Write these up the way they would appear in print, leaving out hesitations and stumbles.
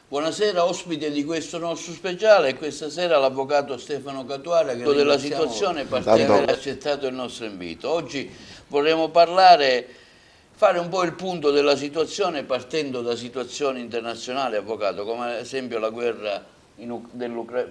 Buonasera, ospite di questo nostro speciale, e questa sera l'avvocato Stefano Catuara, che della situazione per aver accettato il nostro invito. Oggi vorremmo fare un po' il punto della situazione partendo da situazioni internazionali, avvocato, come ad esempio la guerra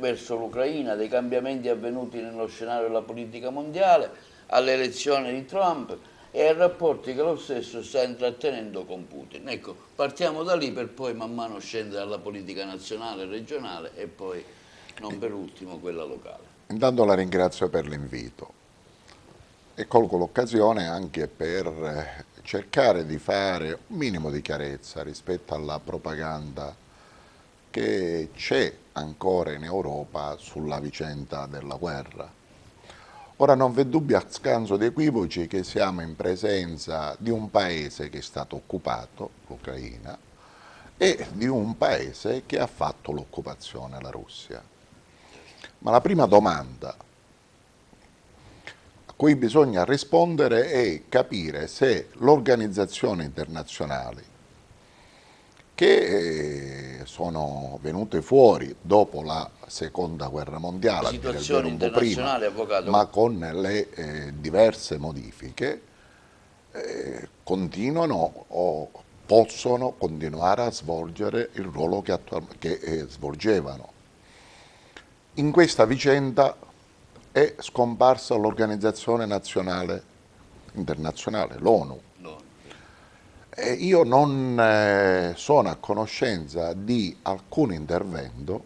verso l'Ucraina, dei cambiamenti avvenuti nello scenario della politica mondiale, alle elezioni di Trump e ai rapporti che lo stesso sta intrattenendo con Putin. Ecco, partiamo da lì per poi man mano scendere alla politica nazionale, regionale e poi, non per ultimo, quella locale. Intanto la ringrazio per l'invito e colgo l'occasione anche per cercare di fare un minimo di chiarezza rispetto alla propaganda che c'è ancora in Europa sulla vicenda della guerra. Ora non v'è dubbio a scanso di equivoci che siamo in presenza di un paese che è stato occupato, l'Ucraina, e di un paese che ha fatto l'occupazione, la Russia. Ma la prima domanda a cui bisogna rispondere è capire se le organizzazioni internazionali che sono venute fuori dopo la seconda guerra mondiale, a dire il vero un po' prima, avvocato, ma con le diverse modifiche, continuano o possono continuare a svolgere il ruolo che svolgevano. In questa vicenda è scomparsa l'Organizzazione Internazionale, l'ONU. Io non sono a conoscenza di alcun intervento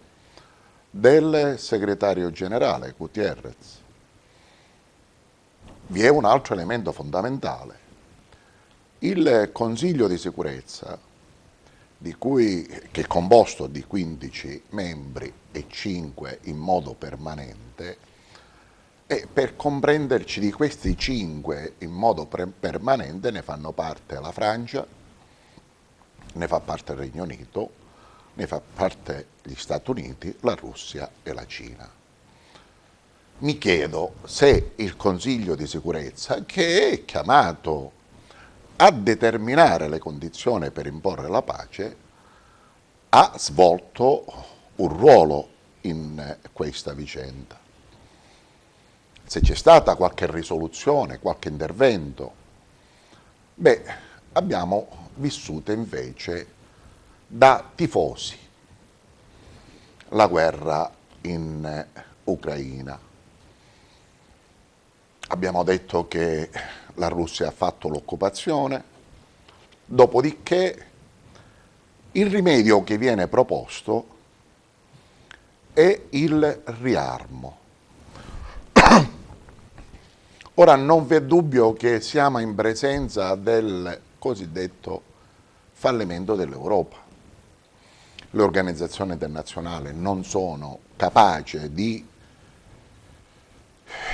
del segretario generale Gutierrez. Vi è un altro elemento fondamentale. Il Consiglio di sicurezza, che è composto di 15 membri e 5 in modo permanente, e per comprenderci di questi 5 in modo permanente ne fanno parte la Francia, ne fa parte il Regno Unito, ne fa parte gli Stati Uniti, la Russia e la Cina. Mi chiedo se il Consiglio di sicurezza, che è chiamato a determinare le condizioni per imporre la pace, ha svolto un ruolo in questa vicenda. Se c'è stata qualche risoluzione, qualche intervento, abbiamo vissuto invece da tifosi la guerra in Ucraina. Abbiamo detto che la Russia ha fatto l'occupazione, dopodiché il rimedio che viene proposto è il riarmo. Ora non v'è dubbio che siamo in presenza del cosiddetto fallimento dell'Europa. Le organizzazioni internazionali non sono capaci di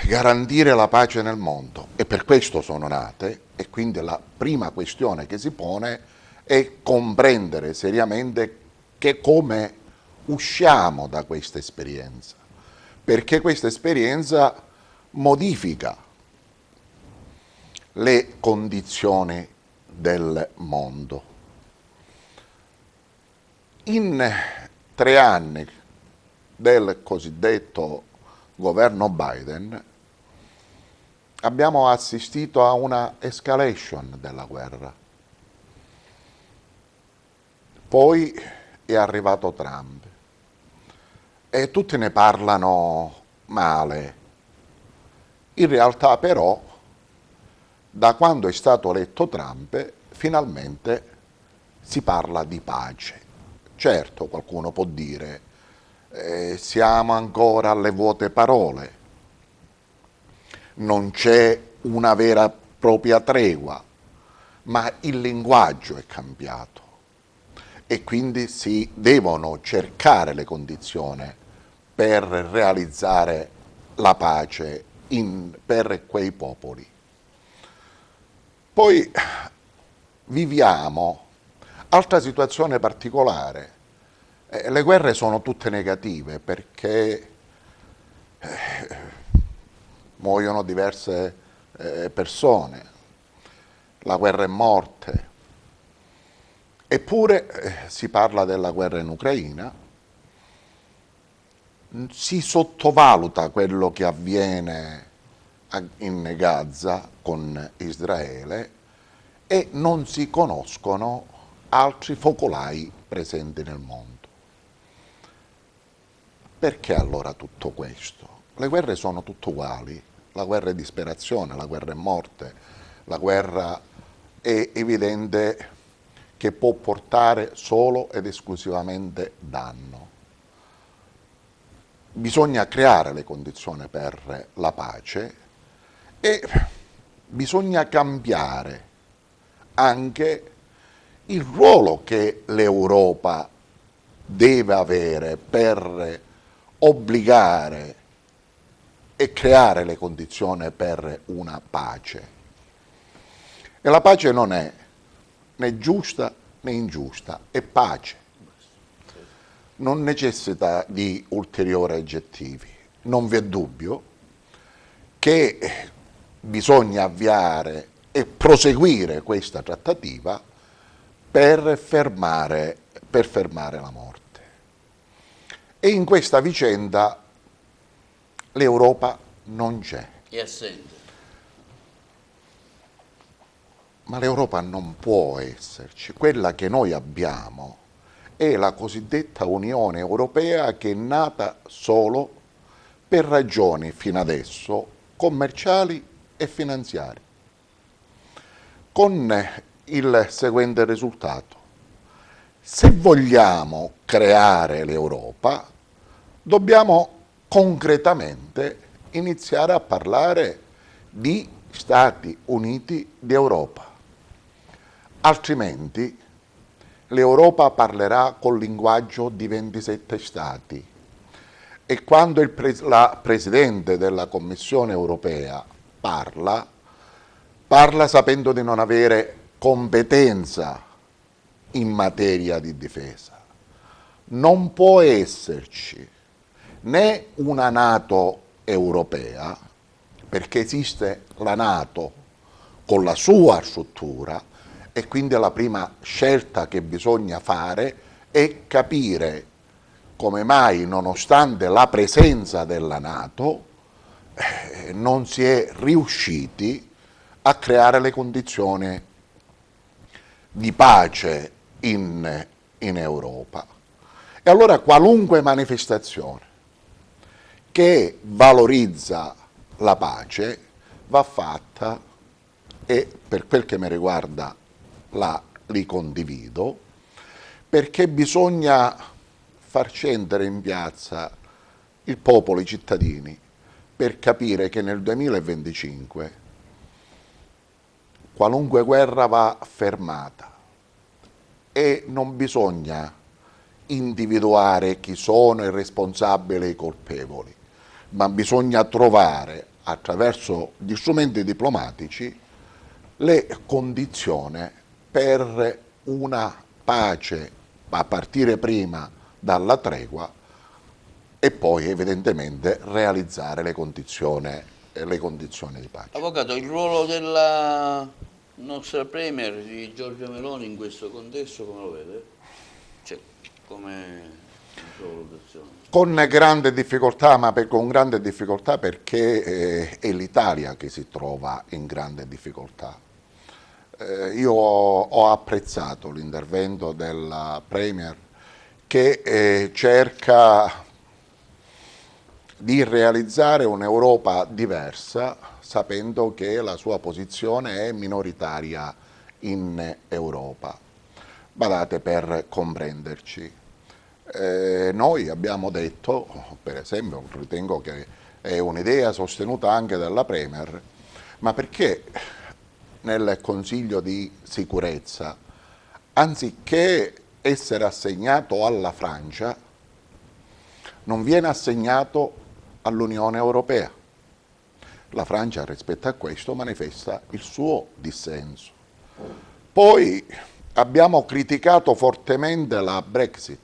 garantire la pace nel mondo e per questo sono nate, e quindi la prima questione che si pone è comprendere seriamente come usciamo da questa esperienza, perché questa esperienza modifica le condizioni del mondo. In 3 anni del cosiddetto governo Biden abbiamo assistito a una escalation della guerra. Poi è arrivato Trump e tutti ne parlano male. In realtà però, da quando è stato eletto Trump, finalmente si parla di pace. Certo, qualcuno può dire, siamo ancora alle vuote parole, non c'è una vera e propria tregua, ma il linguaggio è cambiato e quindi si devono cercare le condizioni per realizzare la pace per quei popoli. Poi viviamo altra situazione particolare. Le guerre sono tutte negative perché muoiono diverse persone, la guerra è morte Eppure si parla della guerra in Ucraina, si sottovaluta quello che avviene in Gaza con Israele e non si conoscono altri focolai presenti nel mondo. Perché allora tutto questo? Le guerre sono tutte uguali, la guerra è disperazione, la guerra è morte, la guerra è evidente che può portare solo ed esclusivamente danno. Bisogna creare le condizioni per la pace e bisogna cambiare anche il ruolo che l'Europa deve avere per obbligare e creare le condizioni per una pace. E la pace non è né giusta né ingiusta, è pace. Non necessita di ulteriori aggettivi. Non vi è dubbio che bisogna avviare e proseguire questa trattativa per fermare la morte. E in questa vicenda l'Europa non c'è. È assente. Ma l'Europa non può esserci. Quella che noi abbiamo è la cosiddetta Unione Europea, che è nata solo per ragioni fino adesso commerciali e finanziarie, con il seguente risultato: se vogliamo creare l'Europa dobbiamo concretamente iniziare a parlare di Stati Uniti d'Europa, altrimenti l'Europa parlerà col linguaggio di 27 Stati e quando la Presidente della Commissione europea parla sapendo di non avere competenza in materia di difesa. Non può esserci né una NATO europea, perché esiste la NATO con la sua struttura, e quindi la prima scelta che bisogna fare è capire come mai, nonostante la presenza della NATO, non si è riusciti a creare le condizioni di pace in Europa. E allora qualunque manifestazione che valorizza la pace va fatta, e per quel che mi riguarda li condivido, perché bisogna far scendere in piazza il popolo, i cittadini, per capire che nel 2025 qualunque guerra va fermata e non bisogna individuare chi sono i responsabili e i colpevoli, ma bisogna trovare attraverso gli strumenti diplomatici le condizioni per una pace, a partire prima dalla tregua e poi evidentemente realizzare le condizioni di pace. Avvocato, il ruolo della nostra Premier di Giorgia Meloni in questo contesto come lo vede? Cioè, come sua valutazione? Con grande difficoltà, con grande difficoltà perché è l'Italia che si trova in grande difficoltà. Io ho apprezzato l'intervento della Premier che cerca di realizzare un'Europa diversa, sapendo che la sua posizione è minoritaria in Europa. Badate, per comprenderci. Noi abbiamo detto, per esempio, ritengo che è un'idea sostenuta anche dalla Premier, ma perché nel Consiglio di sicurezza, anziché essere assegnato alla Francia, non viene assegnato all'Unione Europea? La Francia rispetto a questo manifesta il suo dissenso. Poi abbiamo criticato fortemente la Brexit.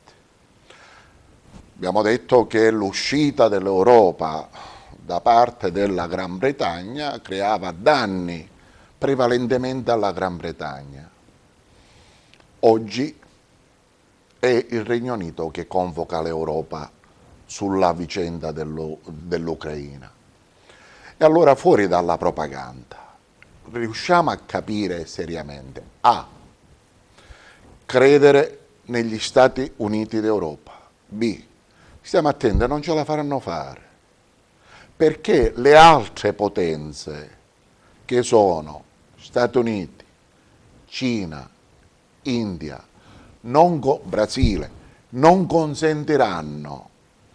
Abbiamo detto che l'uscita dell'Europa da parte della Gran Bretagna creava danni prevalentemente alla Gran Bretagna. Oggi è il Regno Unito che convoca l'Europa sulla vicenda dell'Ucraina. E allora, fuori dalla propaganda, riusciamo a capire seriamente: A, credere negli Stati Uniti d'Europa; B, stiamo attenti, non ce la faranno fare, perché le altre potenze, che sono Stati Uniti, Cina, India, Brasile, non consentiranno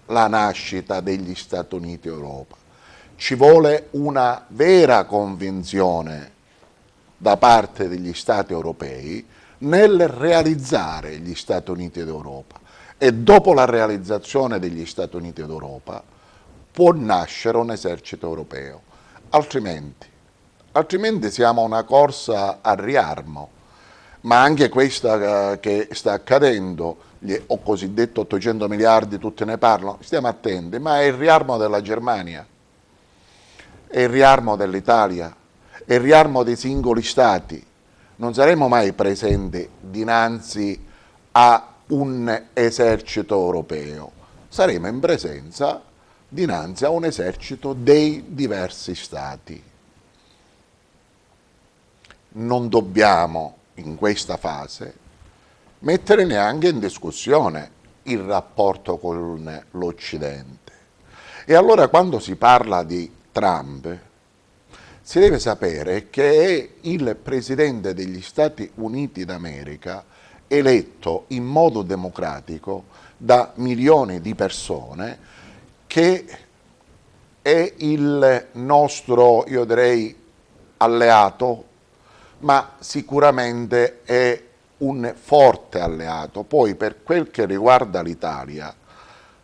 la nascita degli Stati Uniti d'Europa. Ci vuole una vera convinzione da parte degli Stati europei nel realizzare gli Stati Uniti d'Europa, e dopo la realizzazione degli Stati Uniti d'Europa può nascere un esercito europeo, altrimenti siamo a una corsa al riarmo. Ma anche questa che sta accadendo, gli cosiddetto 800 miliardi, tutti ne parlano, stiamo attenti, ma è il riarmo della Germania, è il riarmo dell'Italia, è il riarmo dei singoli stati. Non saremo mai presenti dinanzi a un esercito europeo, saremo in presenza dinanzi a un esercito dei diversi stati. Non dobbiamo in questa fase mettere neanche in discussione il rapporto con l'Occidente. E allora, quando si parla di Trump, si deve sapere che è il presidente degli Stati Uniti d'America, eletto in modo democratico da milioni di persone, che è il nostro, io direi, alleato, ma sicuramente è un forte alleato. Poi, per quel che riguarda l'Italia,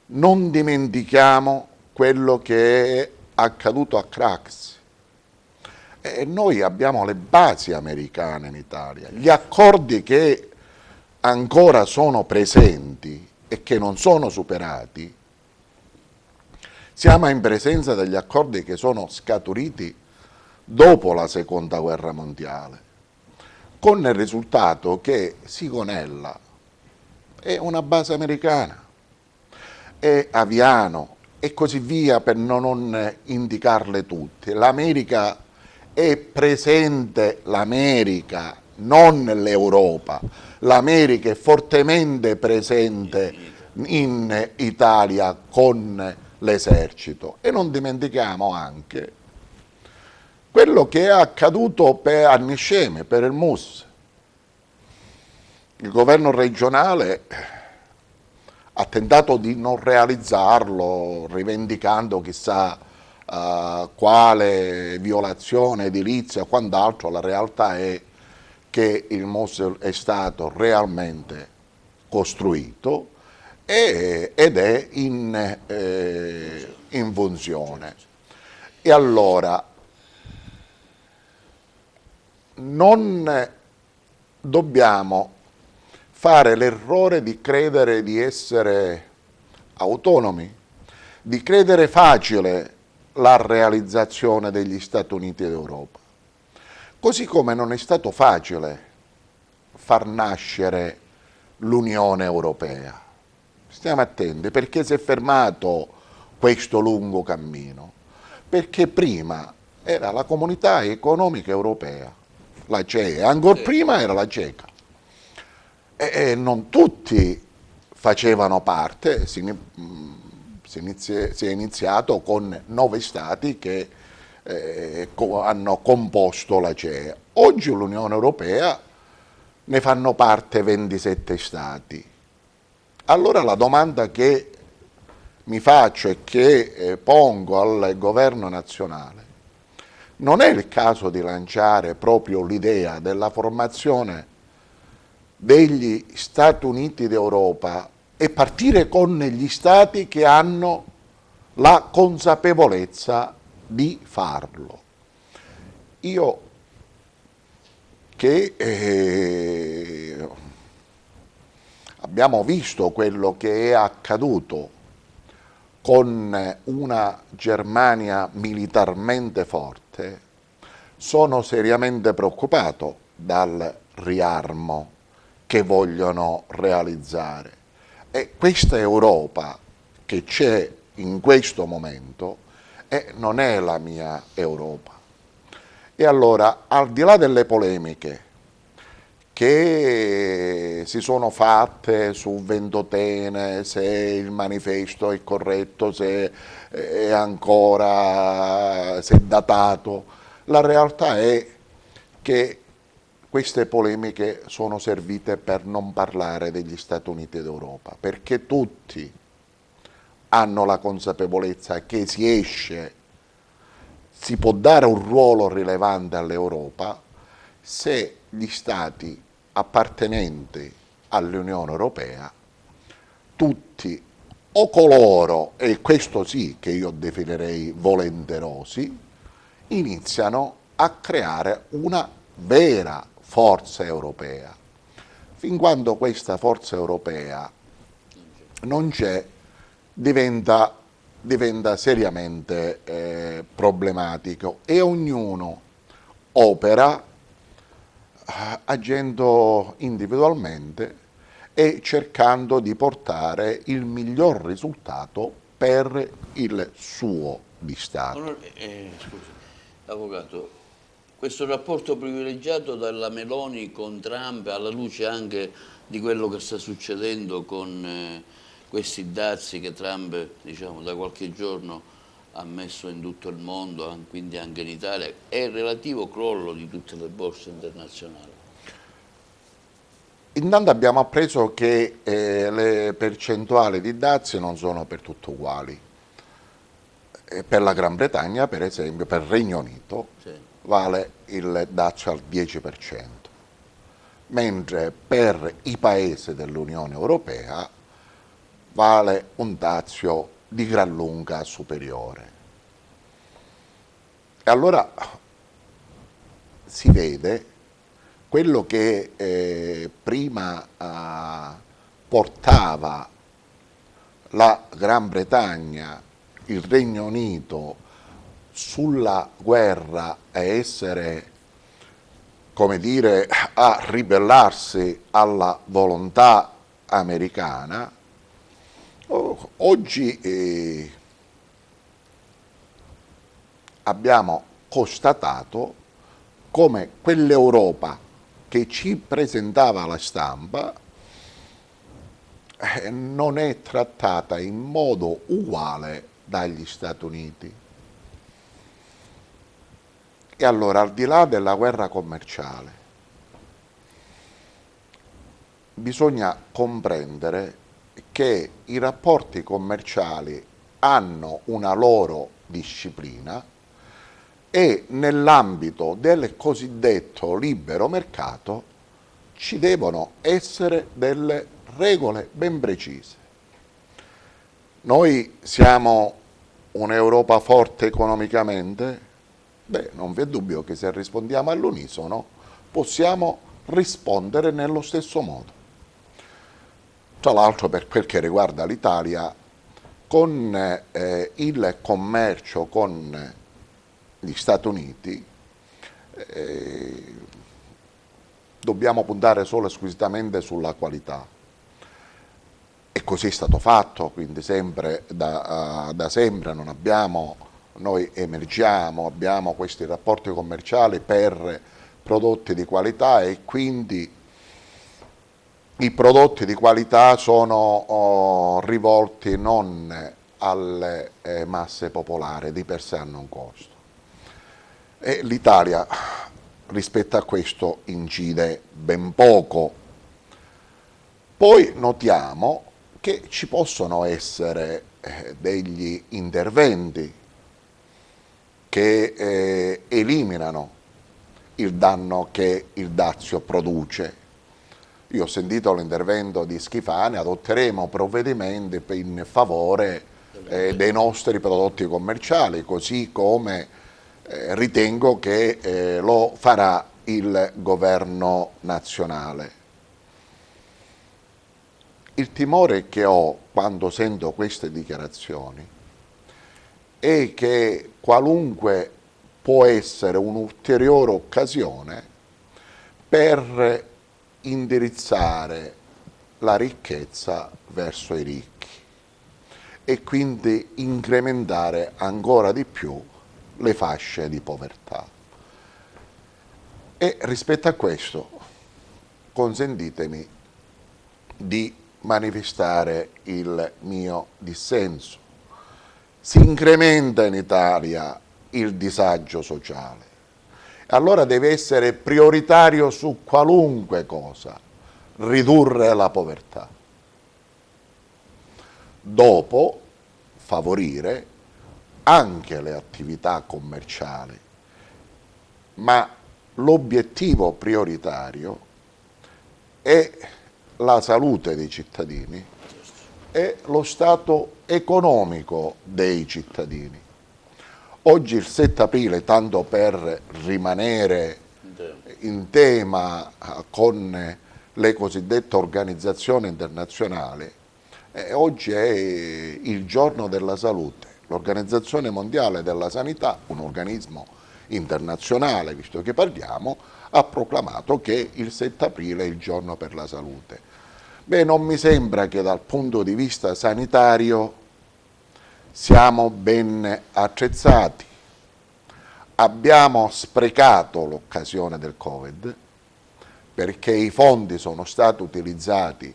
non dimentichiamo quello che è accaduto a Craxi. E noi abbiamo le basi americane in Italia, gli accordi che ancora sono presenti e che non sono superati. Siamo in presenza degli accordi che sono scaturiti dopo la Seconda Guerra Mondiale, con il risultato che Sigonella è una base americana, e Aviano e così via, per non indicarle tutte. L'America è presente, l'America, non l'Europa, l'America è fortemente presente in Italia con l'esercito. E non dimentichiamo anche quello che è accaduto a Niscemi, per il MUS. Il governo regionale ha tentato di non realizzarlo, rivendicando chissà quale violazione edilizia o quant'altro. La realtà è che il MUS è stato realmente costruito ed è in funzione. E allora non dobbiamo fare l'errore di credere di essere autonomi, di credere facile la realizzazione degli Stati Uniti d'Europa. Così come non è stato facile far nascere l'Unione Europea. Stiamo attenti, perché si è fermato questo lungo cammino? Perché prima era la Comunità Economica Europea, la CE, ancora prima era la CECA. E non tutti facevano parte, si è iniziato con 9 stati che hanno composto la CE. Oggi l'Unione Europea ne fanno parte 27 stati. Allora la domanda che mi faccio e che pongo al governo nazionale: non è il caso di lanciare proprio l'idea della formazione degli Stati Uniti d'Europa e partire con gli stati che hanno la consapevolezza di farlo? Io che abbiamo visto quello che è accaduto con una Germania militarmente forte, sono seriamente preoccupato dal riarmo che vogliono realizzare. E questa Europa che c'è in questo momento non è la mia Europa. E allora, al di là delle polemiche che si sono fatte su Ventotene, se il manifesto è corretto, se è ancora, se è datato, la realtà è che queste polemiche sono servite per non parlare degli Stati Uniti d'Europa, perché tutti hanno la consapevolezza che si può dare un ruolo rilevante all'Europa se gli Stati appartenenti all'Unione Europea, tutti o coloro, e questo sì che io definirei volenterosi, iniziano a creare una vera forza europea. Fin quando questa forza europea non c'è, diventa seriamente problematico e ognuno opera agendo individualmente e cercando di portare il miglior risultato per il suo di Stato. Scusi, avvocato, questo rapporto privilegiato dalla Meloni con Trump, alla luce anche di quello che sta succedendo con questi dazi che Trump, diciamo, da qualche giorno ha messo in tutto il mondo, quindi anche in Italia, è il relativo crollo di tutte le borse internazionali. Intanto abbiamo appreso che le percentuali di dazi non sono per tutto uguali. Per la Gran Bretagna, per esempio, per il Regno Unito, Sì. vale il dazio al 10%, mentre per i paesi dell'Unione Europea vale un dazio di gran lunga superiore. E allora si vede quello che prima portava la Gran Bretagna, il Regno Unito, sulla guerra a essere, come dire, a ribellarsi alla volontà americana, oggi abbiamo constatato come quell'Europa che ci presentava la stampa non è trattata in modo uguale dagli Stati Uniti. E allora, al di là della guerra commerciale, bisogna comprendere che i rapporti commerciali hanno una loro disciplina e nell'ambito del cosiddetto libero mercato ci devono essere delle regole ben precise. Noi siamo un'Europa forte economicamente? Beh, non vi è dubbio che se rispondiamo all'unisono possiamo rispondere nello stesso modo. Tra l'altro, per quel che riguarda l'Italia, con il commercio con gli Stati Uniti dobbiamo puntare solo e esclusivamente sulla qualità. E così è stato fatto, quindi sempre da sempre noi emergiamo, abbiamo questi rapporti commerciali per prodotti di qualità e quindi i prodotti di qualità sono rivolti non alle masse popolari, di per sé hanno un costo. E l'Italia rispetto a questo incide ben poco. Poi notiamo che ci possono essere degli interventi che eliminano il danno che il dazio produce. Io ho sentito l'intervento di Schifani, adotteremo provvedimenti in favore dei nostri prodotti commerciali, così come ritengo che lo farà il governo nazionale. Il timore che ho quando sento queste dichiarazioni è che qualunque può essere un'ulteriore occasione per indirizzare la ricchezza verso i ricchi e quindi incrementare ancora di più le fasce di povertà. E rispetto a questo consentitemi di manifestare il mio dissenso. Si incrementa in Italia il disagio sociale, allora deve essere prioritario su qualunque cosa ridurre la povertà. Dopo favorire anche le attività commerciali, ma l'obiettivo prioritario è la salute dei cittadini e lo stato economico dei cittadini. Oggi il 7 aprile, tanto per rimanere in tema con le cosiddette organizzazioni internazionali, oggi è il giorno della salute. L'Organizzazione Mondiale della Sanità, un organismo internazionale, visto che parliamo, ha proclamato che il 7 aprile è il giorno per la salute. Beh, non mi sembra che dal punto di vista sanitario siamo ben attrezzati. Abbiamo sprecato l'occasione del Covid perché i fondi sono stati utilizzati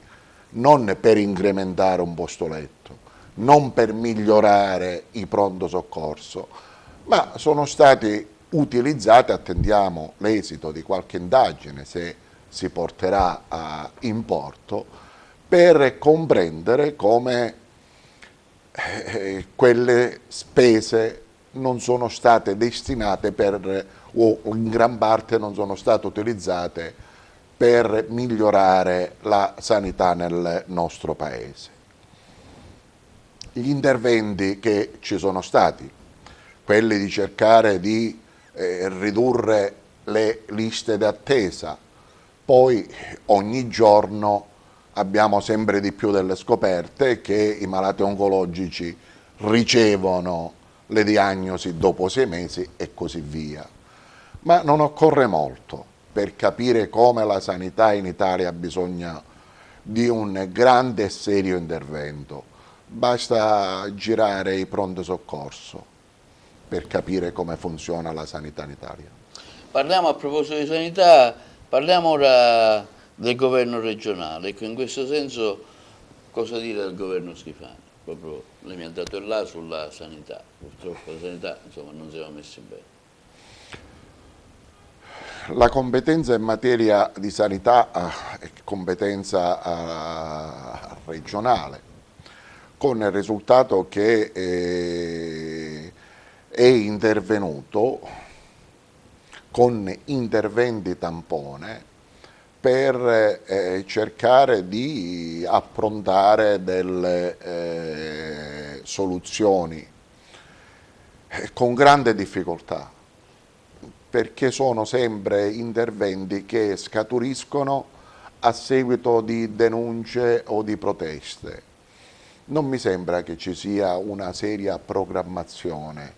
non per incrementare un posto letto, non per migliorare i pronto soccorso, ma sono stati utilizzati, attendiamo l'esito di qualche indagine se si porterà in porto, per comprendere come quelle spese non sono state destinate o in gran parte non sono state utilizzate per migliorare la sanità nel nostro Paese. Gli interventi che ci sono stati, quelli di cercare di ridurre le liste d'attesa, poi ogni giorno abbiamo sempre di più delle scoperte che i malati oncologici ricevono le diagnosi dopo 6 mesi e così via. Ma non occorre molto per capire come la sanità in Italia ha bisogno di un grande e serio intervento. Basta girare i pronto soccorso per capire come funziona la sanità in Italia. Parliamo a proposito di sanità, parliamo ora del governo regionale. Ecco, in questo senso cosa dire del governo Schifani? Proprio lei mi ha dato il là sulla sanità, purtroppo la sanità insomma, non siamo messi bene. La competenza in materia di sanità è competenza regionale, con il risultato che è intervenuto con interventi tampone per cercare di approntare delle soluzioni con grande difficoltà, perché sono sempre interventi che scaturiscono a seguito di denunce o di proteste. Non mi sembra che ci sia una seria programmazione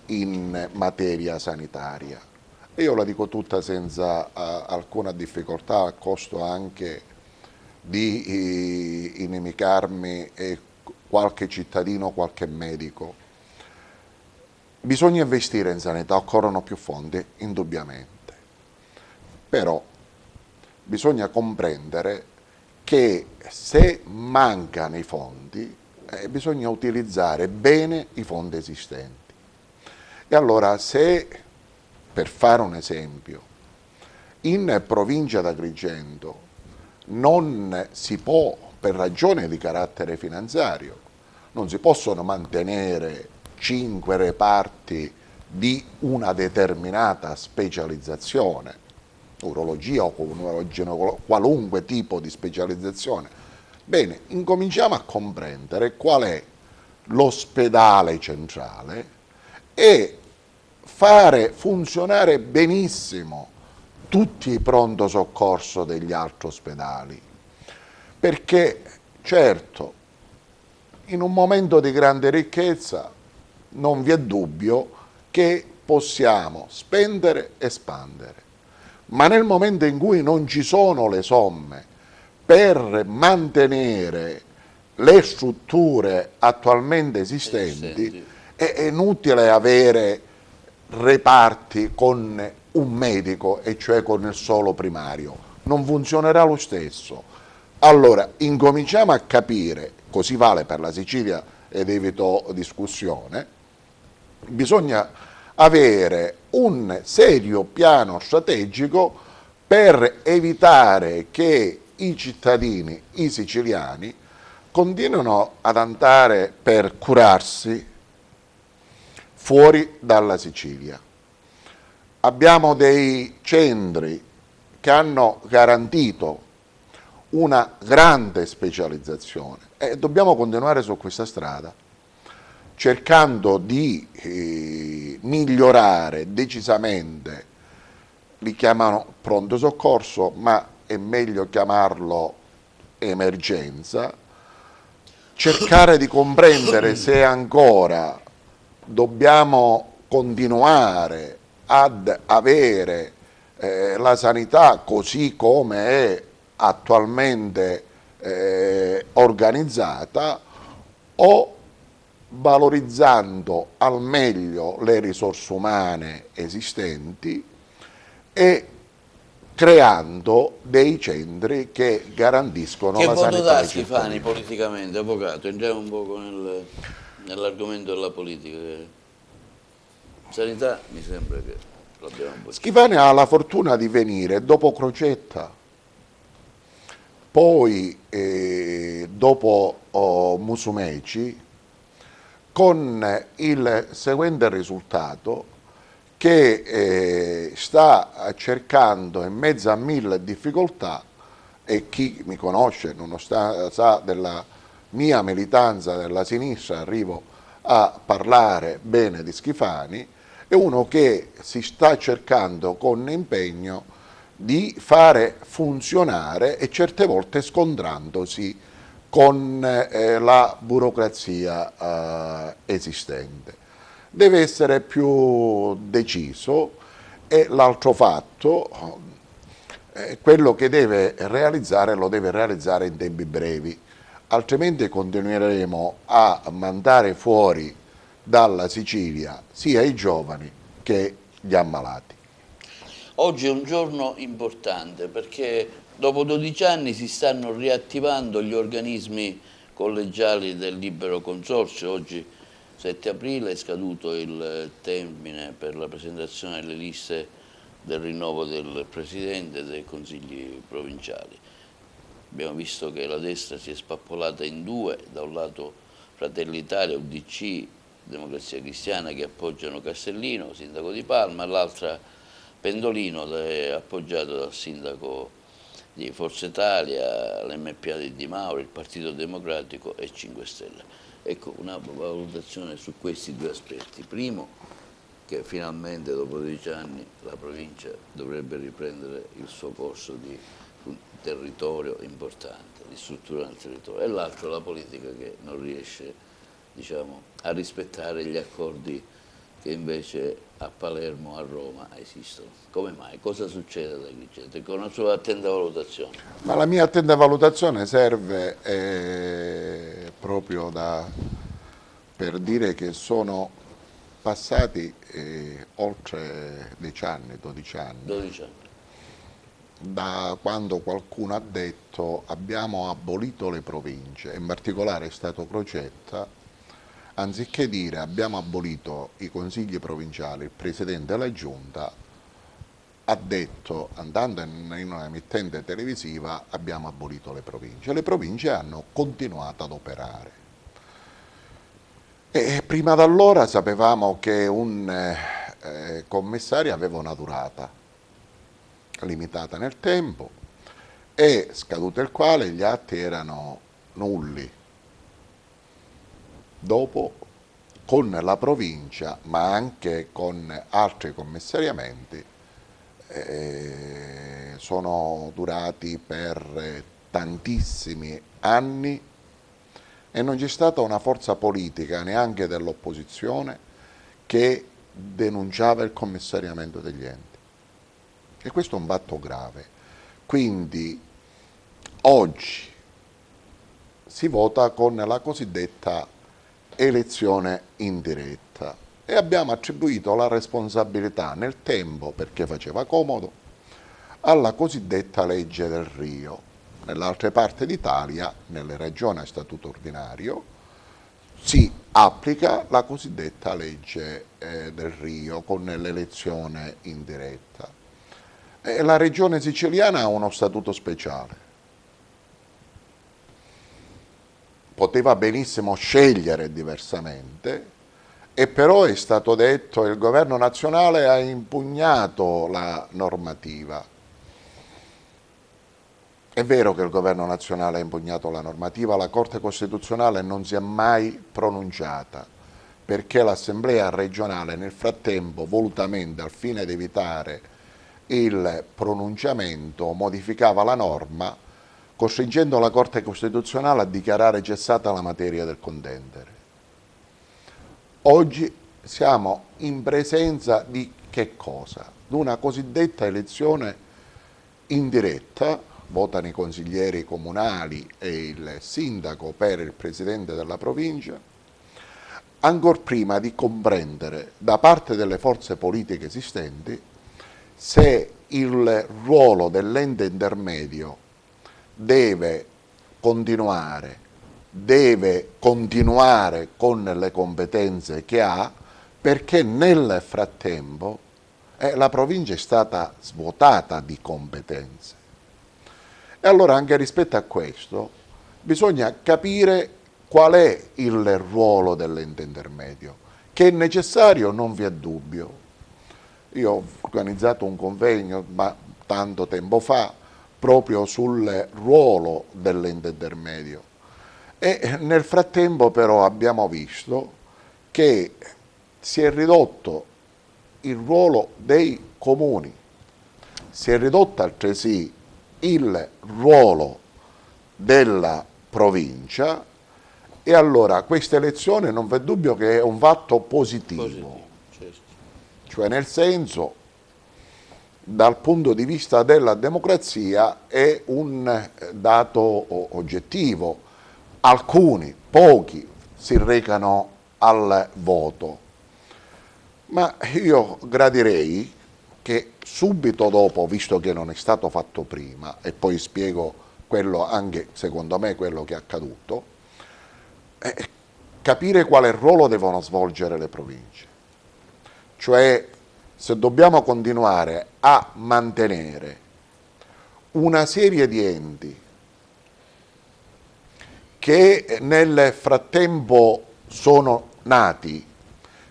in materia sanitaria. Io la dico tutta senza alcuna difficoltà, a costo anche di inimicarmi qualche cittadino, qualche medico. Bisogna investire in sanità, occorrono più fondi, indubbiamente. Però bisogna comprendere che se mancano i fondi, bisogna utilizzare bene i fondi esistenti. E allora se, per fare un esempio, in provincia d'Agrigento non si può, per ragioni di carattere finanziario, non si possono mantenere 5 reparti di una determinata specializzazione, urologia o qualunque tipo di specializzazione. Bene, incominciamo a comprendere qual è l'ospedale centrale e fare funzionare benissimo tutti i pronto soccorso degli altri ospedali, perché certo in un momento di grande ricchezza non vi è dubbio che possiamo spendere e spandere. ma nel momento in cui non ci sono le somme per mantenere le strutture attualmente esistenti, è inutile avere reparti con un medico, e cioè con il solo primario, non funzionerà lo stesso. Allora, incominciamo a capire, così vale per la Sicilia ed evito discussione, bisogna avere un serio piano strategico per evitare che i cittadini, i siciliani, continuino ad andare per curarsi fuori dalla Sicilia. Abbiamo dei centri che hanno garantito una grande specializzazione e dobbiamo continuare su questa strada, cercando di migliorare decisamente. Li chiamano pronto soccorso, ma è meglio chiamarlo emergenza, cercare di comprendere se ancora dobbiamo continuare ad avere la sanità così come è attualmente organizzata, o valorizzando al meglio le risorse umane esistenti e creando dei centri che garantiscono la sanità. Che voto dà ai Schifani cittadini. politicamente, avvocato? Entriamo un po' nell'argomento della politica. Sanità mi sembra che l'abbiamo bocciato. Schifani ha la fortuna di venire dopo Crocetta, poi dopo Musumeci, con il seguente risultato che sta cercando in mezzo a mille difficoltà, e chi mi conosce sa della mia militanza della sinistra, arrivo a parlare bene di Schifani, è uno che si sta cercando con impegno di fare funzionare e certe volte scontrandosi con la burocrazia esistente. Deve essere più deciso, e l'altro fatto, quello che deve realizzare lo deve realizzare in tempi brevi, altrimenti continueremo a mandare fuori dalla Sicilia sia i giovani che gli ammalati. Oggi è un giorno importante perché dopo 12 anni si stanno riattivando gli organismi collegiali del libero consorzio. Oggi 7 aprile è scaduto il termine per la presentazione delle liste del rinnovo del Presidente e dei consigli provinciali. Abbiamo visto che la destra si è spappolata in due, da un lato Fratelli Italia, UDC, Democrazia Cristiana, che appoggiano Castellino, sindaco di Palma, l'altra Pendolino, appoggiato dal sindaco di Forza Italia, l'MPA di Di Mauro, il Partito Democratico e 5 Stelle. Ecco, una valutazione su questi due aspetti. Primo, che finalmente dopo 12 anni la provincia dovrebbe riprendere il suo corso di un territorio importante, di struttura nel territorio, e l'altro la politica che non riesce, diciamo, a rispettare gli accordi che invece a Palermo, a Roma esistono. Come mai? Cosa succede da Agrigento? Con una sua attenta valutazione. Ma la mia attenta valutazione serve proprio per dire che sono passati oltre 10 anni, 12 anni. 12 anni. Da quando qualcuno ha detto abbiamo abolito le province, in particolare è stato Crocetta, anziché dire abbiamo abolito i consigli provinciali, il Presidente della Giunta ha detto, andando in una emittente televisiva, abbiamo abolito le province. Le province hanno continuato ad operare. E prima d'allora sapevamo che un commissario aveva una durata limitata nel tempo, e scaduto il quale gli atti erano nulli. Dopo, con la provincia, ma anche con altri commissariamenti, sono durati per tantissimi anni e non c'è stata una forza politica, neanche dell'opposizione, che denunciava il commissariamento degli enti. E questo è un fatto grave. Quindi oggi si vota con la cosiddetta elezione indiretta e abbiamo attribuito la responsabilità nel tempo, perché faceva comodo, alla cosiddetta legge del Rio. Nelle altre parti d'Italia, nelle regioni a statuto ordinario, si applica la cosiddetta legge del Rio con l'elezione indiretta. La regione siciliana ha uno statuto speciale. Poteva benissimo scegliere diversamente, e però è stato detto che il governo nazionale ha impugnato la normativa. È vero che il governo nazionale ha impugnato la normativa, la Corte Costituzionale non si è mai pronunciata, perché l'Assemblea regionale nel frattempo, volutamente al fine di evitare il pronunciamento, modificava la norma, costringendo la Corte Costituzionale a dichiarare cessata la materia del contendere. Oggi siamo in presenza di che cosa? Di una cosiddetta elezione indiretta. Votano i consiglieri comunali e il sindaco per il presidente della provincia, ancor prima di comprendere da parte delle forze politiche esistenti se il ruolo dell'ente intermedio deve continuare con le competenze che ha, perché nel frattempo la provincia è stata svuotata di competenze. E allora anche rispetto a questo bisogna capire qual è il ruolo dell'ente intermedio, che è necessario non vi è dubbio. Io ho organizzato un convegno tanto tempo fa proprio sul ruolo dell'ente intermedio e nel frattempo però abbiamo visto che si è ridotto il ruolo dei comuni, si è ridotto altresì il ruolo della provincia, e allora questa elezione non v'è dubbio che è un fatto positivo, certo. cioè nel senso, dal punto di vista della democrazia è un dato oggettivo. Alcuni, pochi, si recano al voto, ma io gradirei che subito dopo, visto che non è stato fatto prima, e poi spiego quello anche secondo me quello che è accaduto, capire quale ruolo devono svolgere le province. Cioè, se dobbiamo continuare a mantenere una serie di enti che nel frattempo sono nati,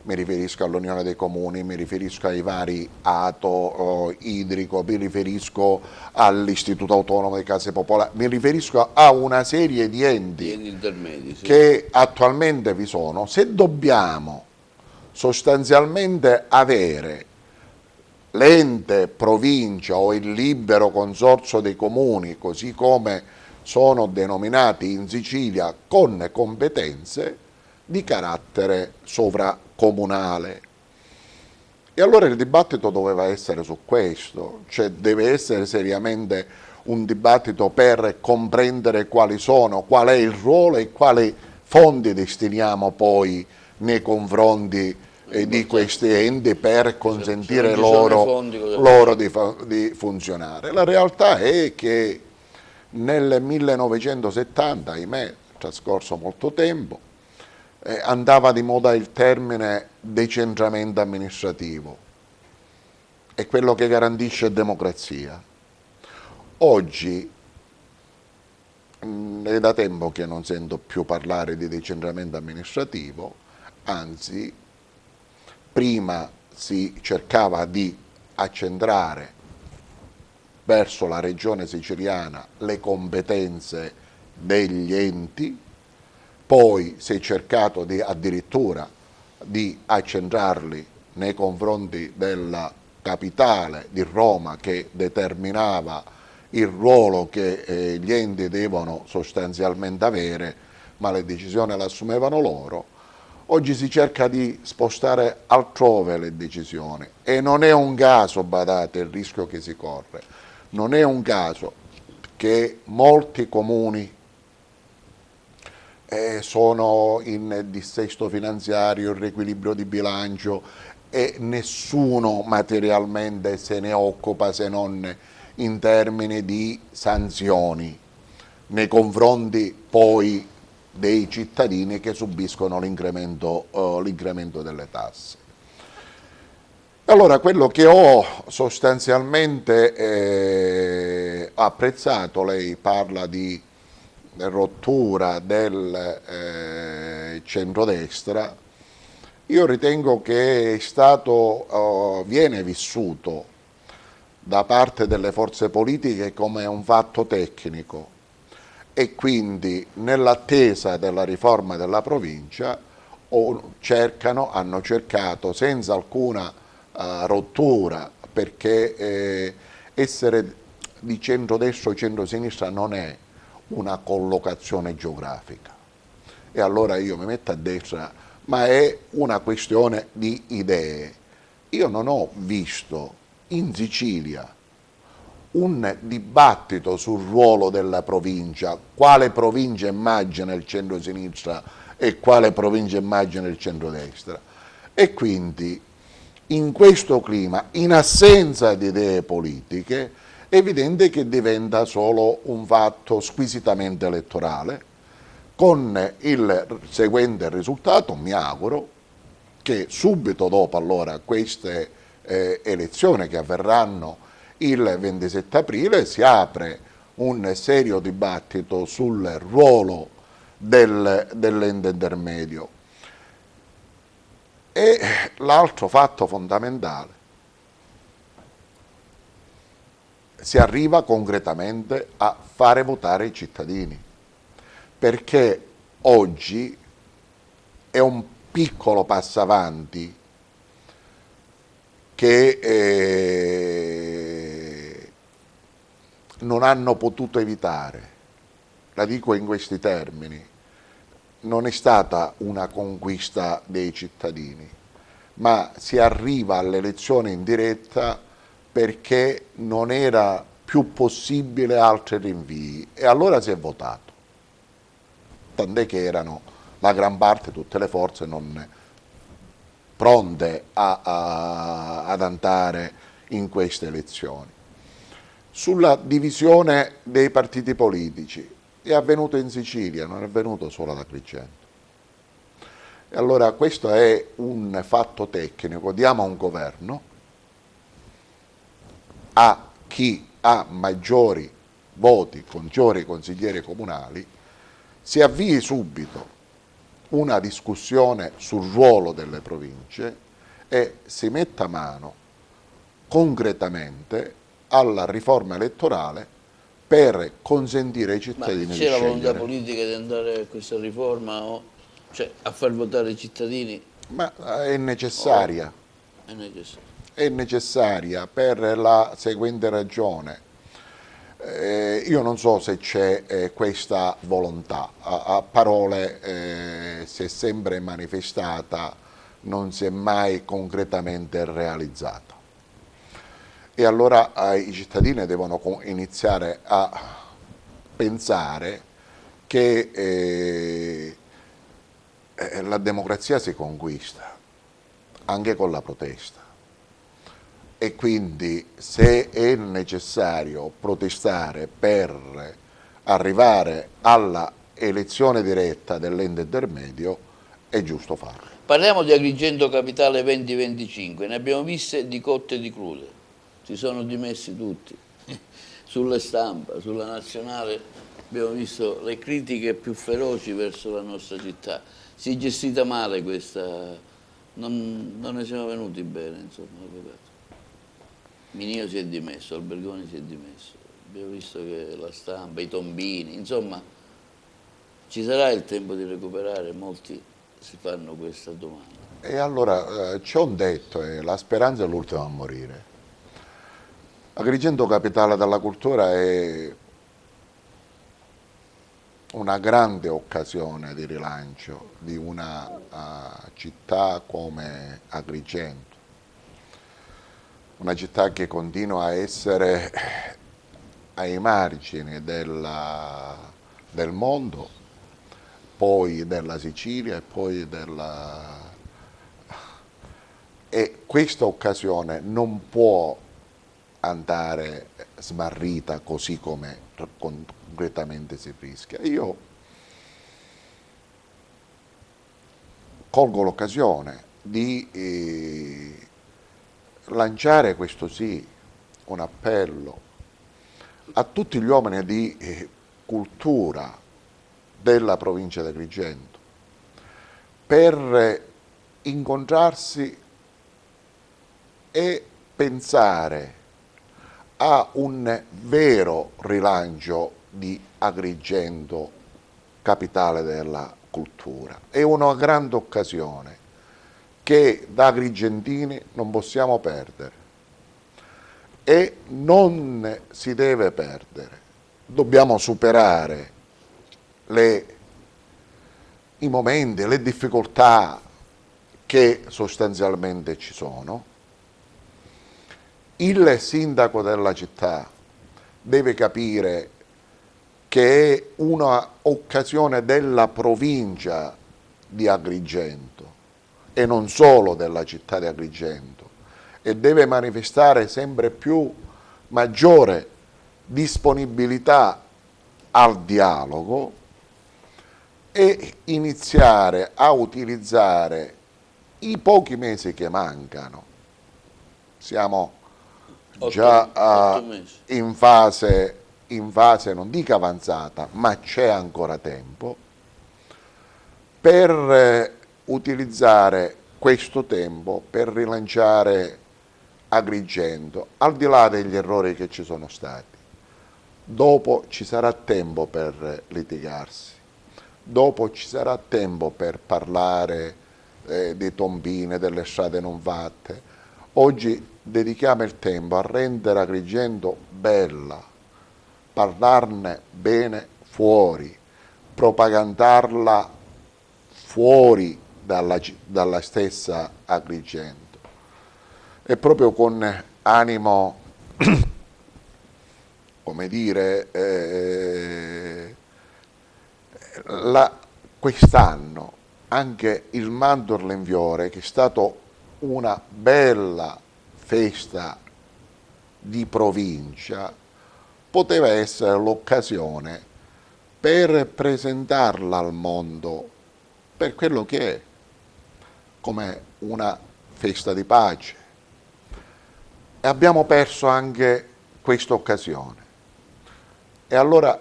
mi riferisco all'Unione dei Comuni, mi riferisco ai vari ATO idrico, mi riferisco all'Istituto Autonomo di Case Popolari, mi riferisco a una serie di enti intermedi, sì, che attualmente vi sono. Se dobbiamo sostanzialmente avere l'ente provincia o il libero consorzio dei comuni, così come sono denominati in Sicilia, con competenze di carattere sovracomunale. E allora il dibattito doveva essere su questo, cioè deve essere seriamente un dibattito per comprendere quali sono, qual è il ruolo e quali fondi destiniamo poi nei confronti di questi enti per consentire loro di funzionare. La realtà è che nel 1970, ahimè, è trascorso molto tempo, andava di moda il termine decentramento amministrativo, è quello che garantisce democrazia. Oggi è da tempo che non sento più parlare di decentramento amministrativo, anzi prima si cercava di accentrare verso la regione siciliana le competenze degli enti, poi si è cercato addirittura di accentrarli nei confronti della capitale di Roma, che determinava il ruolo che gli enti devono sostanzialmente avere, ma le decisioni le assumevano loro. Oggi si cerca di spostare altrove le decisioni e non è un caso, badate, il rischio che si corre, non è un caso che molti comuni sono in dissesto finanziario, in riequilibrio di bilancio e nessuno materialmente se ne occupa se non in termini di sanzioni nei confronti poi dei cittadini che subiscono l'incremento delle tasse. Allora, quello che ho sostanzialmente apprezzato, lei parla di rottura del centrodestra, io ritengo che viene vissuto da parte delle forze politiche come un fatto tecnico e quindi nell'attesa della riforma della provincia hanno cercato senza alcuna rottura, perché essere di centrodestra o centrosinistra non è una collocazione geografica e allora io mi metto a destra, ma è una questione di idee. Io non ho visto in Sicilia un dibattito sul ruolo della provincia, quale provincia immagina il centro-sinistra e quale provincia immagina il centrodestra. E quindi in questo clima, in assenza di idee politiche, è evidente che diventa solo un fatto squisitamente elettorale, con il seguente risultato, mi auguro, che subito dopo allora queste elezioni che avverranno il 27 aprile si apre un serio dibattito sul ruolo dell'ente intermedio. E l'altro fatto fondamentale, si arriva concretamente a fare votare i cittadini, perché oggi è un piccolo passo avanti che non hanno potuto evitare. La dico in questi termini, non è stata una conquista dei cittadini, ma si arriva all'elezione in diretta perché non era più possibile altri rinvii e allora si è votato. Tant'è che erano la gran parte, tutte le forze non pronte ad andare in queste elezioni. Sulla divisione dei partiti politici, è avvenuto in Sicilia, non è avvenuto solo ad Agrigento. E allora questo è un fatto tecnico, diamo a un governo, a chi ha maggiori voti, maggiori consiglieri comunali, si avvii subito una discussione sul ruolo delle province e si metta mano concretamente alla riforma elettorale per consentire ai cittadini di scegliere. Ma c'è la volontà scegliere. politica di andare a questa riforma, cioè a far votare i cittadini? Ma è necessaria. È necessario. È necessaria per la seguente ragione. Io non so se c'è questa volontà, a parole si è sempre manifestata, non si è mai concretamente realizzata. E allora i cittadini devono iniziare a pensare che la democrazia si conquista anche con la protesta. E quindi se è necessario protestare per arrivare alla elezione diretta dell'ente intermedio, è giusto farlo. Parliamo di Agrigento Capitale 2025, ne abbiamo viste di cotte e di crude, si sono dimessi tutti, sulle stampa, sulla nazionale abbiamo visto le critiche più feroci verso la nostra città, si è gestita male questa, non ne siamo venuti bene, insomma, avvocato. Minio si è dimesso, Albergoni si è dimesso, abbiamo visto che la stampa, i tombini, insomma, ci sarà il tempo di recuperare? Molti si fanno questa domanda. E allora c'è un detto, la speranza è l'ultima a morire. Agrigento Capitale della Cultura è una grande occasione di rilancio di una città come Agrigento, una città che continua a essere ai margini del mondo, poi della Sicilia e poi della... E questa occasione non può andare smarrita così come concretamente si rischia. Io colgo l'occasione di lanciare questo sì, un appello a tutti gli uomini di cultura della provincia di Agrigento per incontrarsi e pensare a un vero rilancio di Agrigento, capitale della cultura. È una grande occasione che da agrigentini non possiamo perdere e non si deve perdere. Dobbiamo superare i momenti, le difficoltà che sostanzialmente ci sono. Il sindaco della città deve capire che è un'occasione della provincia di Agrigento e non solo della città di Agrigento, e deve manifestare sempre più maggiore disponibilità al dialogo e iniziare a utilizzare i pochi mesi che mancano. Siamo già in fase non dico avanzata, ma c'è ancora tempo per utilizzare questo tempo per rilanciare Agrigento, al di là degli errori che ci sono stati. Dopo ci sarà tempo per litigarsi, dopo ci sarà tempo per parlare di tombine, delle strade non fatte. Oggi dedichiamo il tempo a rendere Agrigento bella, parlarne bene fuori, propagandarla fuori dalla stessa Agrigento. E proprio con animo, come dire, quest'anno anche il Mandorla-in-Fiore, che è stato una bella festa di provincia, poteva essere l'occasione per presentarla al mondo per quello che è, come una festa di pace. E abbiamo perso anche questa occasione. E allora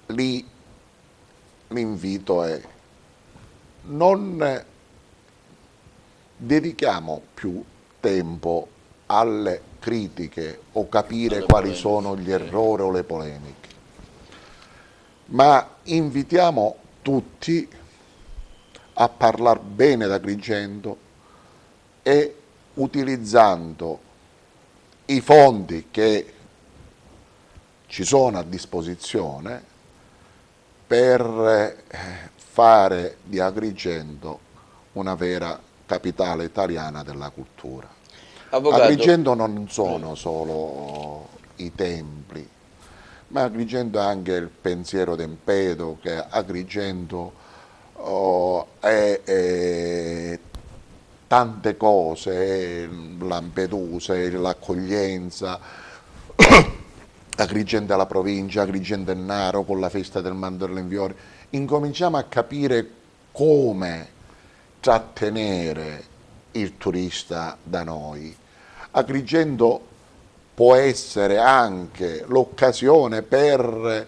lì l'invito è: non dedichiamo più tempo alle critiche o capire quali sono gli errori o le polemiche, ma invitiamo tutti a parlare bene d'Agrigento e utilizzando i fondi che ci sono a disposizione per fare di Agrigento una vera capitale italiana della cultura. Avvocato. Agrigento non sono solo i templi, ma Agrigento è anche il pensiero d'Empedocle, Agrigento è tante cose, Lampedusa, l'accoglienza, Agrigento è la provincia, Agrigento è Naro con la festa del Mandorla-in-Fiore. Incominciamo a capire come trattenere il turista da noi. Agrigento può essere anche l'occasione per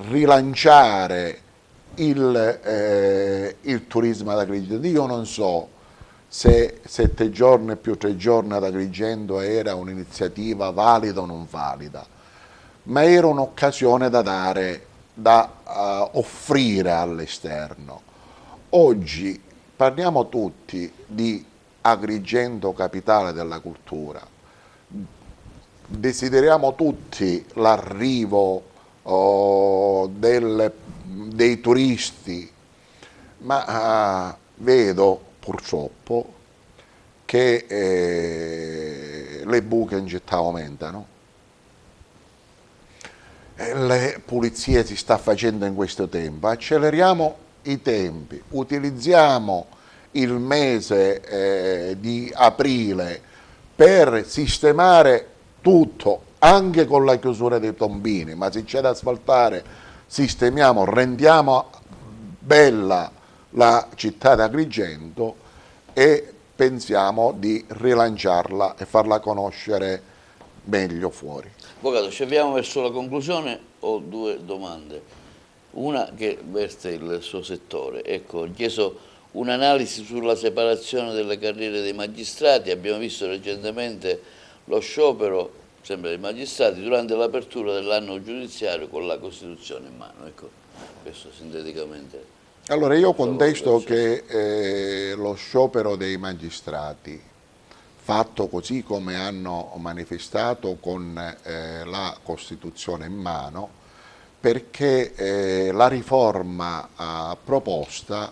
rilanciare il turismo ad Agrigento. Io non so se 7 giorni più 3 giorni ad Agrigento era un'iniziativa valida o non valida, ma era un'occasione da dare, da offrire all'esterno. Oggi parliamo tutti di Agrigento capitale della cultura, desideriamo tutti l'arrivo dei turisti, ma vedo purtroppo che le buche in città aumentano. Le pulizie si sta facendo in questo tempo, acceleriamo i tempi, utilizziamo il mese di aprile per sistemare tutto, anche con la chiusura dei tombini, ma se c'è da asfaltare sistemiamo, rendiamo bella la città di Agrigento e pensiamo di rilanciarla e farla conoscere meglio fuori. Avvocato, ci avviamo verso la conclusione, ho due domande. Una che verte il suo settore. Ecco, ho chiesto un'analisi sulla separazione delle carriere dei magistrati. Abbiamo visto recentemente lo sciopero, sempre dei magistrati, durante l'apertura dell'anno giudiziario con la Costituzione in mano. Ecco, questo sinteticamente. Allora io contesto che lo sciopero dei magistrati, fatto così come hanno manifestato con la Costituzione in mano, perché la riforma proposta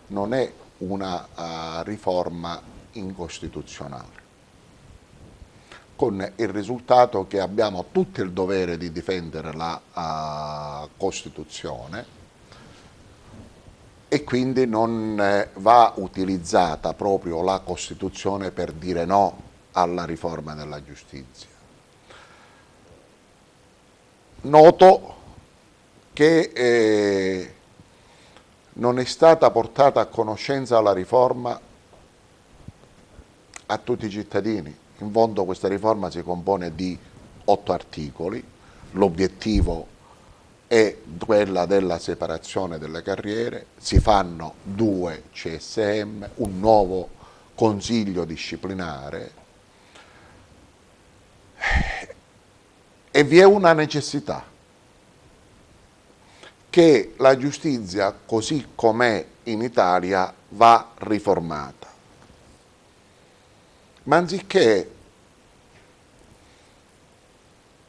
non è una riforma incostituzionale, con il risultato che abbiamo tutto il dovere di difendere la Costituzione e quindi non va utilizzata proprio la Costituzione per dire no alla riforma della giustizia. Noto che non è stata portata a conoscenza la riforma a tutti i cittadini. In fondo questa riforma si compone di 8 articoli, l'obiettivo è quella della separazione delle carriere, si fanno 2 CSM, un nuovo consiglio disciplinare e vi è una necessità che la giustizia così com'è in Italia va riformata. Ma anziché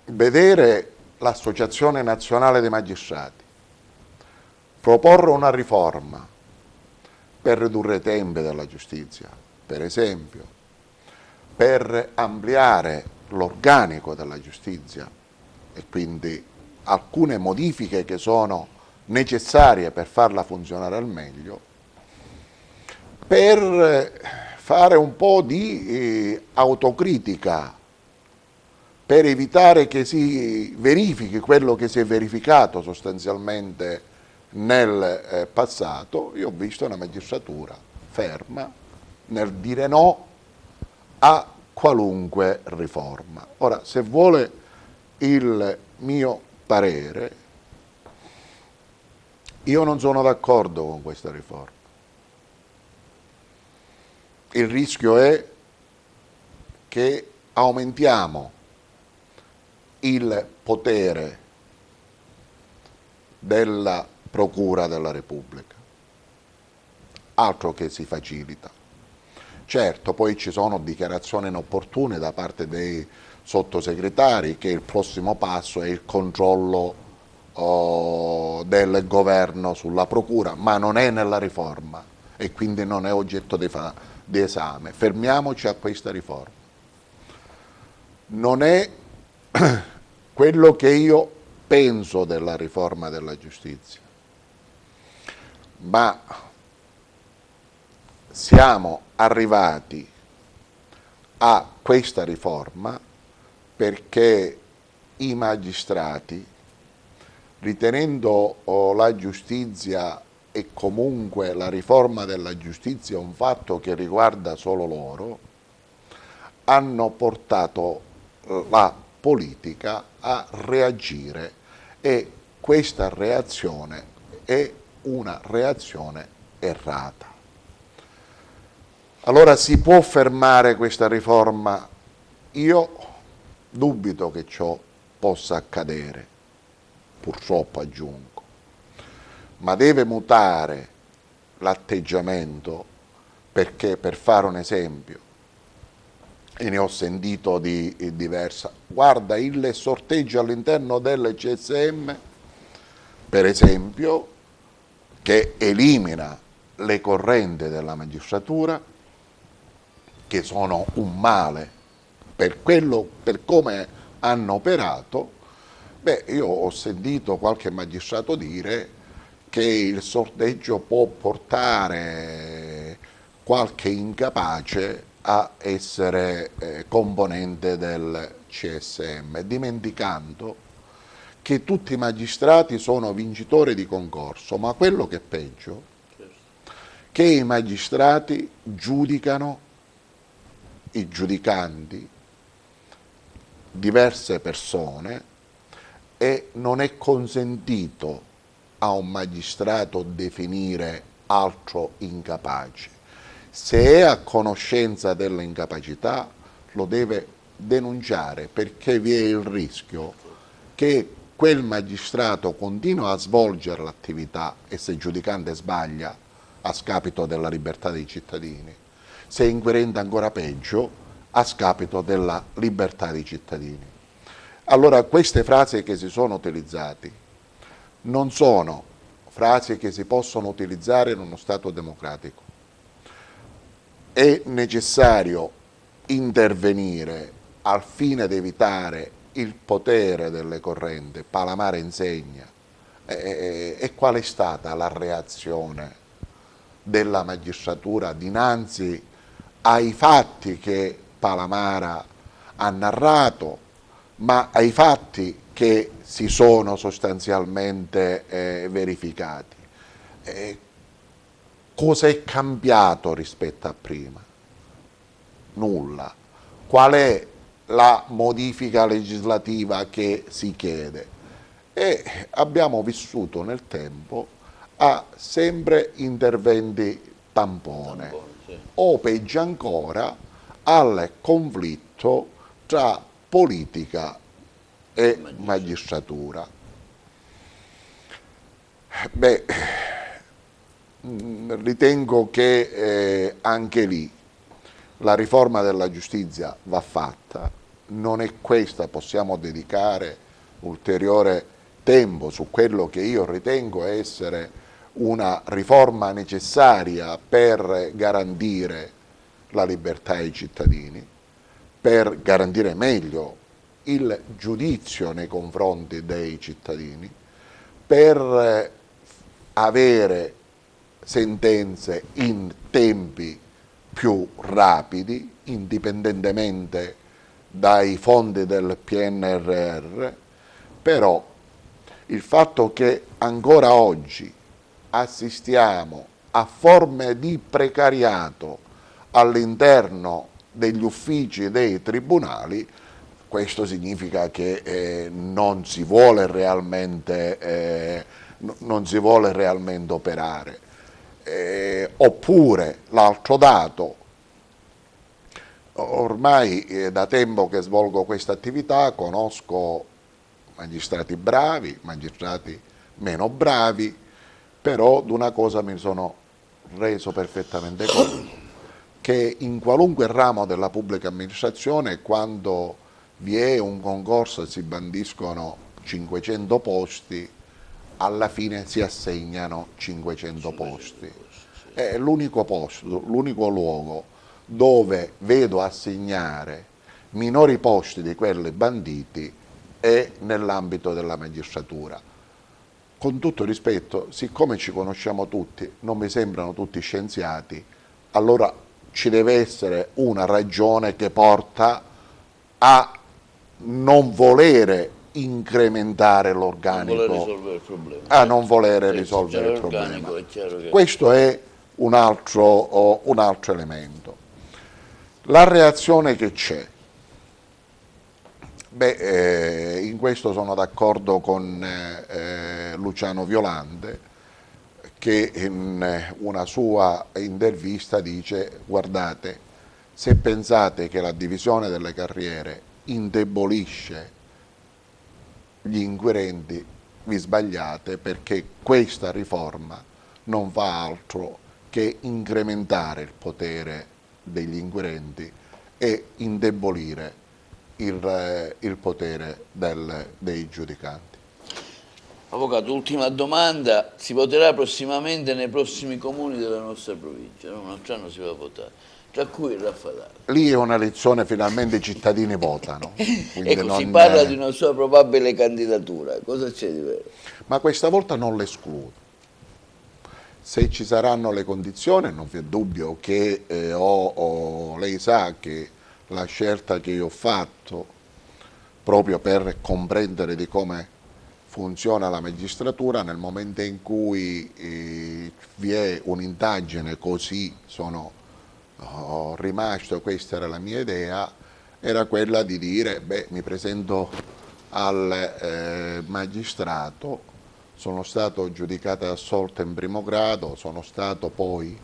vedere l'Associazione Nazionale dei Magistrati proporre una riforma per ridurre i tempi della giustizia, per esempio, per ampliare l'organico della giustizia e quindi alcune modifiche che sono necessarie per farla funzionare al meglio, per fare un po' di autocritica, per evitare che si verifichi quello che si è verificato sostanzialmente nel passato. Io ho visto una magistratura ferma nel dire no a qualunque riforma. Ora, se vuole il mio parere, io non sono d'accordo con questa riforma. Il rischio è che aumentiamo il potere della Procura della Repubblica, altro che si facilita. Certo, poi ci sono dichiarazioni inopportune da parte dei sottosegretari che il prossimo passo è il controllo del governo sulla Procura, ma non è nella riforma e quindi non è oggetto di esame. Fermiamoci a questa riforma. Non è quello che io penso della riforma della giustizia, ma siamo arrivati a questa riforma perché i magistrati, ritenendo la giustizia e comunque la riforma della giustizia un fatto che riguarda solo loro, hanno portato la politica a reagire e questa reazione è una reazione errata. Allora si può fermare questa riforma? Io dubito che ciò possa accadere, purtroppo aggiungo, ma deve mutare l'atteggiamento perché, per fare un esempio, e ne ho sentito di diversa. Guarda, il sorteggio all'interno del CSM, per esempio, che elimina le correnti della magistratura, che sono un male per come hanno operato. Beh, io ho sentito qualche magistrato dire che il sorteggio può portare qualche incapace a essere componente del CSM, dimenticando che tutti i magistrati sono vincitori di concorso, ma quello che è peggio, che i magistrati giudicano, i giudicanti, diverse persone, e non è consentito a un magistrato definire altro incapace. Se è a conoscenza dell'incapacità lo deve denunciare, perché vi è il rischio che quel magistrato continua a svolgere l'attività, e se il giudicante sbaglia a scapito della libertà dei cittadini, se inquirente ancora peggio a scapito della libertà dei cittadini. Allora queste frasi che si sono utilizzate non sono frasi che si possono utilizzare in uno Stato democratico. È necessario intervenire al fine di evitare il potere delle correnti. Palamara insegna. E qual è stata la reazione della magistratura dinanzi ai fatti che Palamara ha narrato, ma ai fatti che si sono sostanzialmente verificati? Cosa è cambiato rispetto a prima? Nulla. Qual è la modifica legislativa che si chiede? E abbiamo vissuto nel tempo a sempre interventi tampone, sì. o peggio ancora al conflitto tra politica e magistratura. Beh, ritengo che anche lì la riforma della giustizia va fatta, non è questa, possiamo dedicare ulteriore tempo su quello che io ritengo essere una riforma necessaria per garantire la libertà ai cittadini, per garantire meglio il giudizio nei confronti dei cittadini, per avere sentenze in tempi più rapidi, indipendentemente dai fondi del PNRR, però il fatto che ancora oggi assistiamo a forme di precariato all'interno degli uffici dei tribunali, questo significa che non si vuole realmente operare. Oppure l'altro dato, ormai da tempo che svolgo questa attività, conosco magistrati bravi, magistrati meno bravi, però di una cosa mi sono reso perfettamente conto, che in qualunque ramo della pubblica amministrazione, quando vi è un concorso e si bandiscono 500 posti, alla fine si assegnano 500 posti. È l'unico posto, l'unico luogo dove vedo assegnare minori posti di quelli banditi è nell'ambito della magistratura. Con tutto rispetto, siccome ci conosciamo tutti, non mi sembrano tutti scienziati, allora ci deve essere una ragione che porta a non volere incrementare l'organico, a non volere risolvere il problema. Questo è un altro elemento. La reazione che c'è, beh, in questo sono d'accordo con Luciano Violante, che in una sua intervista dice: guardate, se pensate che la divisione delle carriere indebolisce gli inquirenti, vi sbagliate, perché questa riforma non fa altro che incrementare il potere degli inquirenti e indebolire il potere dei giudicanti. Avvocato, ultima domanda, si voterà prossimamente nei prossimi comuni della nostra provincia, no? Un altro anno si va a votare, tra cui il Raffadali. Lì è una elezione, finalmente i cittadini votano. Ecco, si parla di una sua probabile candidatura, cosa c'è di vero? Ma questa volta non l'escludo. Se ci saranno le condizioni, non vi è dubbio che lei sa che la scelta che io ho fatto, proprio per comprendere di come funziona la magistratura, nel momento in cui vi è un'indagine, così ho rimasto, questa era la mia idea, era quella di dire, beh, mi presento al magistrato, sono stato giudicato assolto in primo grado, sono stato poi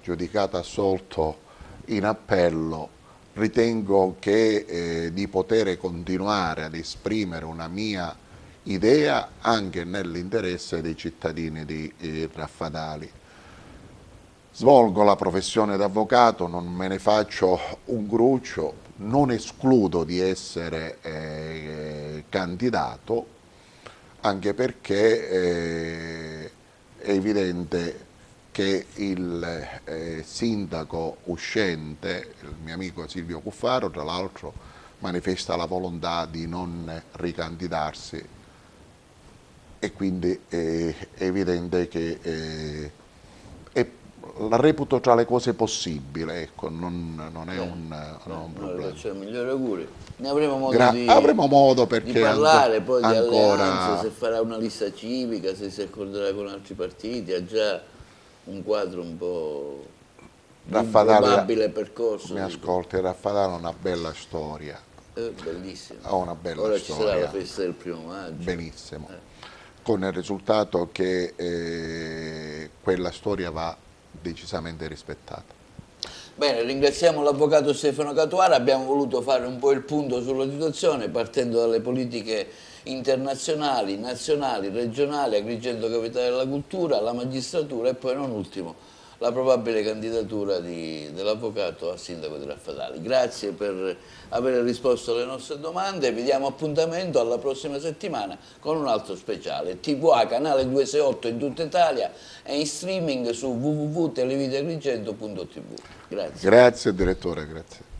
giudicato assolto in appello, ritengo che di poter continuare ad esprimere una mia idea anche nell'interesse dei cittadini di Raffadali. Svolgo la professione d'avvocato, non me ne faccio un cruccio, non escludo di essere candidato, anche perché è evidente che il sindaco uscente, il mio amico Silvio Cuffaro, tra l'altro manifesta la volontà di non ricandidarsi, e quindi è evidente che la reputo tra le cose possibili, ecco, non è un problema. Migliori auguri. Ne avremo modo avremo modo, perché di parlare poi di ancora alleanze, se farà una lista civica, se si accorderà con altri partiti, ha già un quadro un po' di un probabile percorso. Mi ascolti, Raffadali ha una bella storia. Bellissimo. Ha una bella Ora storia. ci sarà la festa del 1° maggio. Benissimo. Con il risultato che quella storia va decisamente rispettata. Bene, ringraziamo l'avvocato Stefano Catuara, abbiamo voluto fare un po' il punto sulla situazione partendo dalle politiche internazionali, nazionali, regionali, Agrigento capitale della cultura, la magistratura e poi non ultimo la probabile candidatura dell'avvocato a sindaco di Raffadali. Grazie per aver risposto alle nostre domande, vi diamo appuntamento alla prossima settimana con un altro speciale. TVA canale 268 in tutta Italia e in streaming su www.televideagrigento.tv. Grazie. Grazie direttore, grazie.